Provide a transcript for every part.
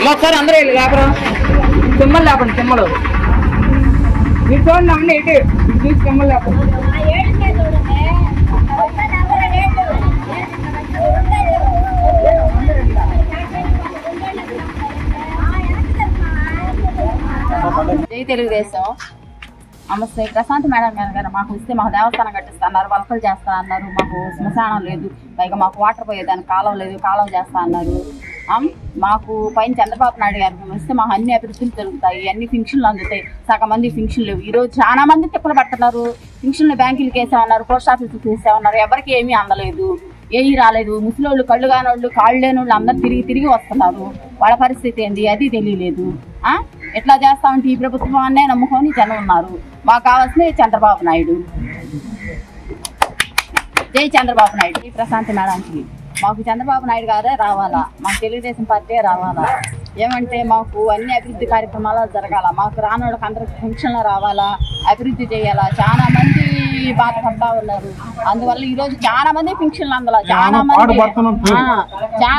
ఒకసారి అందరూ వెళ్ళి వ్యాపారం తిమ్మలు లేపండి తిమ్మలు మీరు చూడండి అమ్మ ఇటు చూసి తిమ్మలు లేపండి జై తెలుగుదేశం నమస్తే ప్రశాంత్ మేడం గారు మాకు ఇస్తే మాకు దేవస్థానం కట్టిస్తా అన్నారు వలకలు చేస్తా అన్నారు మాకు శ్మశానం లేదు పైగా మాకు వాటర్ పోయేదానికి కాలం లేదు కాలం చేస్తా అన్నారు మాకు పైన చంద్రబాబు నాయుడు గారు ఇస్తే మాకు అన్ని అభివృద్ధులు జరుగుతాయి అన్ని పింఛన్లు అందుతాయి సగం మంది పింఛన్లు లేవు ఈరోజు చాలా మంది తిప్పలు పడుతున్నారు పింఛన్లు బ్యాంకులకి వేసామన్నారు పోస్ట్ ఆఫీసుకి వేసామన్నారు ఎవరికి ఏమీ అందలేదు ఏమీ రాలేదు ముసలోళ్ళు కళ్ళు కానోళ్ళు కాళ్ళు లేని వాళ్ళు అందరు తిరిగి వస్తున్నారు వాళ్ళ పరిస్థితి ఏంటి అది తెలియలేదు ఎట్లా చేస్తామంటే ఈ ప్రభుత్వాన్నే నమ్ముకొని జనం ఉన్నారు మాకు కావాల్సింది చంద్రబాబు నాయుడు జై చంద్రబాబు నాయుడు ఈ ప్రశాంత్ మేడానికి మాకు చంద్రబాబు నాయుడు గారే రావాలా మాకు తెలుగుదేశం పార్టీ రావాలా ఏమంటే మాకు అన్ని అభివృద్ధి కార్యక్రమాలు జరగాల మాకు రానోళ్ళకి అందరికి పెన్షన్లు రావాలా అభివృద్ధి చేయాలా చాలా మంది బాధపడతా ఉన్నారు అందువల్ల ఈ రోజు చాలా మంది పెన్షన్లు అందలా చాలా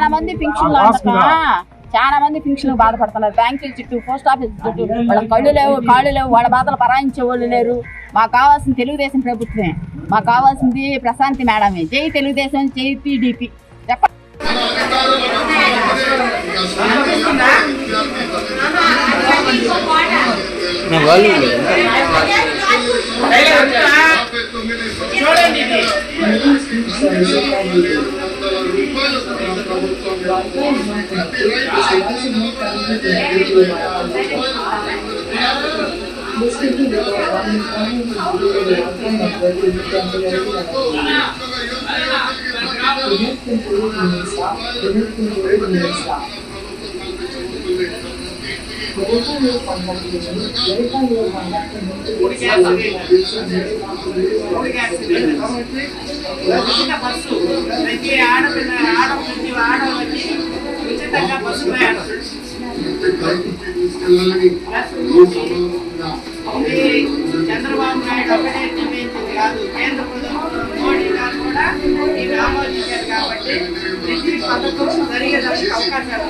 మంది పెన్షన్లు అందక చాలా మంది పెన్షన్లు బాధపడుతున్నారు బ్యాంకుల చుట్టూ పోస్ట్ ఆఫీస్ చుట్టూ వాళ్ళ కళ్ళు లేవు కాళ్ళు లేవు వాళ్ళ బాధలు పరాయించే వాళ్ళు లేరు మాకు కావాల్సింది తెలుగుదేశం ప్రభుత్వమే మాకు కావాల్సింది ప్రశాంతి మేడమే జై తెలుగుదేశం జై టీడీపీ చంద్రబాబు నాయుడు ఒకటే నియమించింది కాదు కేంద్ర ప్రభుత్వం మోడీ గారు కూడా ఇవి ఆమోదించారు కాబట్టి ప్రతి పథకం జరిగేదానికి అవకాశాలు